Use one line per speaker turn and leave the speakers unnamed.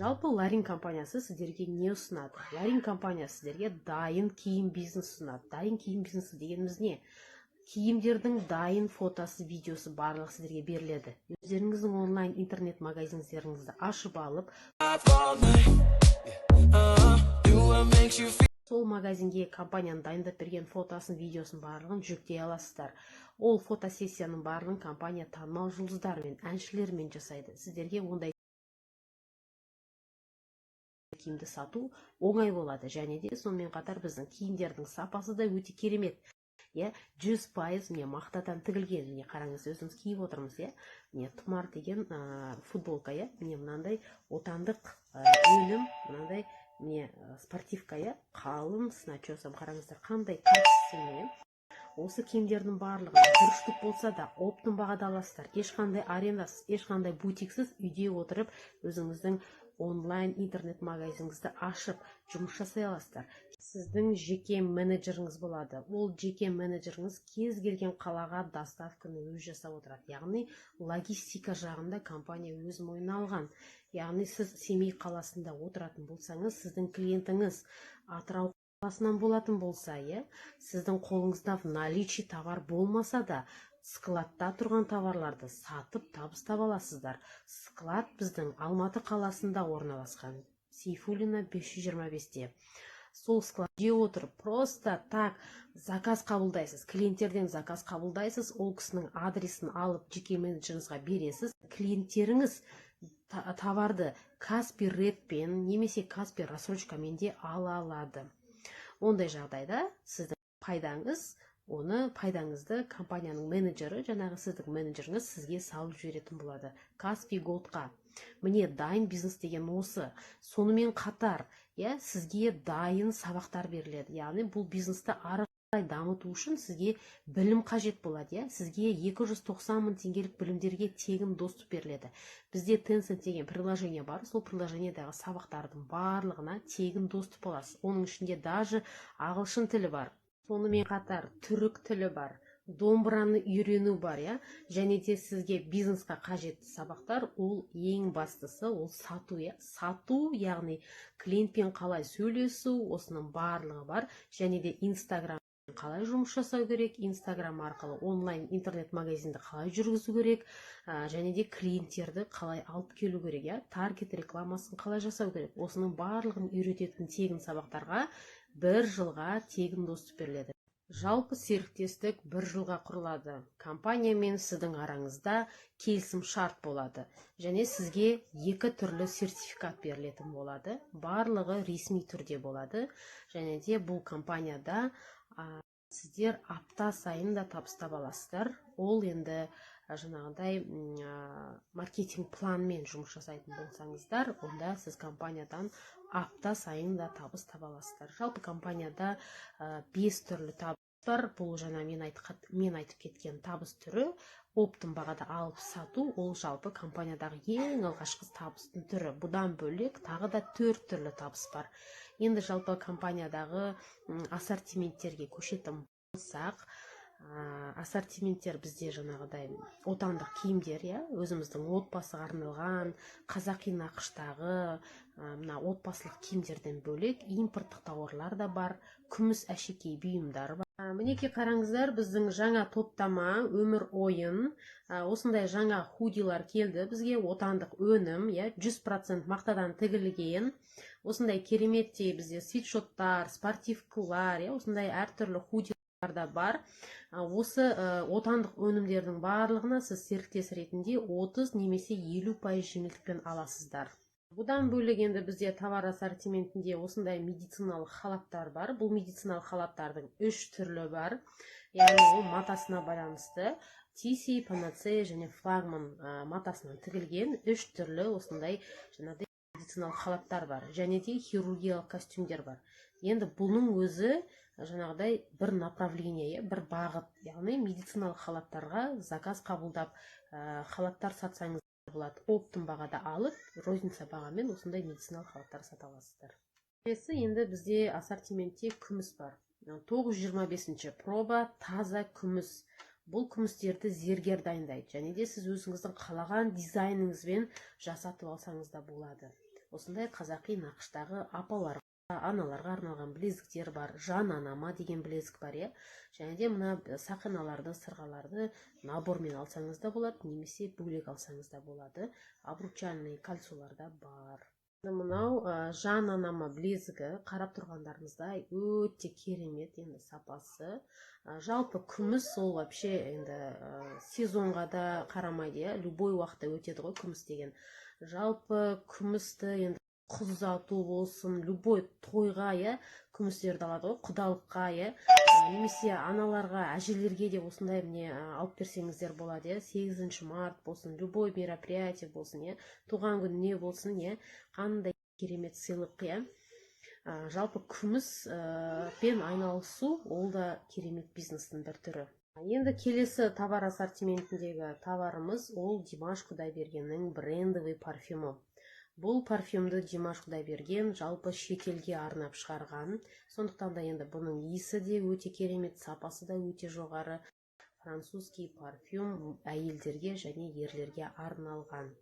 Жалпы Ларин компаниясы сіздерге не ұсынады? Ларин компаниясы сіздерге дайын киім бизнес ұсынады. Дайын киім бизнесі дегеніміз не? Киімдердің дайын фотосы, видеосы барлығы сіздерге беріледі. Өздеріңіздің онлайн интернет магазиндеріңізді ашып алып, сол магазинге компанияның дайындап берген фотосын, видеосын барлығын жүктей аласыздар. Ол фотосессияның барлығын компания танымал жұлдыздармен, әншілермен жасайды. Сіздерге ондай киімді сату оңай болады. Және де сонымен қатар біздің киімдердің сапасы да өте керемет. 100% мақтадан тігілген. Міне қараңыз, өзіміз киіп отырмыз. Міне тұмар деген футболка. Міне мынандай отандық өнім, мынандай міне спортивка, қалың с начесом. Қараңыздар, қандай качественный. Осы киімдердің барлығы бір штук болса да оптом бағада аласыздар. Ешқандай арендасыз, ешқандай бутиксіз үйде отырып өзіңіздің онлайн интернет магазиніңізді ашып жұмыс жасай аласыздар. Сіздің жеке менеджеріңіз болады. Ол жеке менеджеріңіз кез келген қалаға доставканы өз жасап отырады. Яғни логистика жағында компания өз мойнына алған. Яғни сіз Семей қаласында отыратын болсаңыз, сіздің клиентіңіз Атырау қаласынан болатын болса, сіздің қолыңызда в наличии товар болмаса да, складта тұрған товарларды сатып табыстап аласыздар. Склад біздің Алматы қаласында орналасқан. Сейфуллина 525-те. Сол складте отырып, просто так заказ қабылдайсыз. Клиенттерден заказ қабылдайсыз, ол кісінің адресін алып жеке менеджеріңізге бересіз. Клиенттеріңіз товарды Каспи редпен немесе Каспи рассрочкамен де ала алады. Ондай жағдайда сіздің пайдаңызды компанияның менеджері, жаңағы сіздің менеджеріңіз сізге салып жіберетін болады. Каспи Голдқа. Міне дайын бизнес деген осы. Сонымен қатар, сізге дайын сабақтар беріледі. Яғни бұл бизнесті ары қарай дамыту үшін сізге білім қажет болады. Сізге 290 мың теңгелік білімдерге тегін доступ беріледі. Бізде Tencent деген приложение бар. Сол приложениедағы сабақтардың барлығына тегін доступ аласыз. Оның ішінде даже ағылшын тілі бар. Сонымен қатар түрік тілі бар, домбыраны үйрену бар, және де сізге бизнесқа қажетті сабақтар, ол ең бастысы, ол сату, сату, яғни клиентпен қалай сөйлесу, осының барлығы бар, және де Инстаграм қалай жұмыс жасау керек, Инстаграм арқылы онлайн интернет магазинді қалай жүргізу керек, және де клиенттерді қалай алып келу керек, таргет рекламасын қалай жасау керек. Осының барлығын үйрететін тегін сабақтарға 1 жылға тегін доступ беріледі. Жалпы серіктестік 1 жылға құрылады. Компания мен сіздің араңызда келісім шарт болады. Және сізге 2 түрлі сертификат берілетін болады. Барлығы ресми түрде болады. Және де бұл компанияда сіздер апта сайын да табыстап аласыздар. Ол енді жаңағыдай маркетинг планмен жұмыс жасайтын болсаңыздар, онда сіз компаниядан апта сайын да табыс таба аласыздар. Жалпы компанияда 5 түрлі табыс бар. Бұл жаңа мен айтып кеткен табыс түрі, оптом бағада алып сату, ол жалпы компаниядағы ең алғашқы табыстың түрі. Бұдан бөлек тағы да 4 түрлі табыс бар. Енді жалпы компаниядағы ассортименттерге көшетін болсақ, ассортименттер бізде жаңағыдай отандық киімдер, өзіміздің отбасыға арналған, қазақи нақыштағы отбасылық киімдерден бөлек импорттық тауарлар да бар, күміс әшекей бұйымдар бар. Мінекей қараңыздар, біздің жаңа топтама, өмір ойын, осындай жаңа худилар келді бізге, отандық өнім, 100% мақтадан тігілген. Осындай кереметтей бізде свитшоттар, спортивкалар, осындай әртүрлі худилар да бар. Осы отандық өнімдердің барлығына сіз серіктес ретінде 30 немесе 50% жеңілдікпен аласыздар. Бұдан бөлек енді бізде товар ассортиментінде осындай медициналық халаттар бар. Бұл медициналық халаттардың 3 түрлі бар. Яғни ол матасына байланысты. Тиси, панацея және флагман матасынан тігілген 3 түрлі осындай медициналық халаттар бар. Және де хирургиялық костюмдер бар. Енді бұның өзі жаңағыдай бір направление, бір бағыт. Яғни медициналық халаттарға заказ қабылдап, халаттар сатсаңыз болады. Оптом бағада алып, розница бағамен осындай медициналық халаттар сата аласыздар. Енді бізде ассортиментте күміс бар. 925 проба таза күміс. Бұл күмістерді зергер дайындайды. Және де сіз өзіңіздің қалаған дизайныңызбен жасатып алсаңыз да болады. осындай қазақи нақыштағы апаларға, аналарға арналған білезіктер бар. Жан анама деген білезік бар, иә. Және де мына сақиналарды, сырғаларды набормен алсаңыз да болады, немесе бөлек алсаңыз да болады. Обручальный кольцолар да бар. Мынау жан анама білезігі қарап тұрғандарыңыздай өте керемет, енді сапасы. Жалпы күміс ол вообще енді сезонға да қарамайды, иә, любой уақытта өтеді ғой күміс деген. Жалпы күмісті енді қыз ұзату болсын, любой тойға, иә, күмістерді алады ғой, құдалыққа, иә, немесе аналарға, әжелерге де осындай міне алып берсеңіздер болады, иә, 8 март болсын, любой мероприятие болсын, иә, туған күн не болсын, иә, қандай керемет сыйлық, иә. Жалпы күміс пен айналысу ол да керемет бизнестің бір түрі. Енді келесі товар ассортиментіндегі товарымыз ол Димаш Құдайбергеннің брендовый парфюмі. Бұл парфюмді Димаш Құдайберген жалпы шетелге арнап шығарған. Сондықтан да енді бұның иісі де өте керемет, сапасы да өте жоғары. Французский парфюм әйелдерге және ерлерге арналған.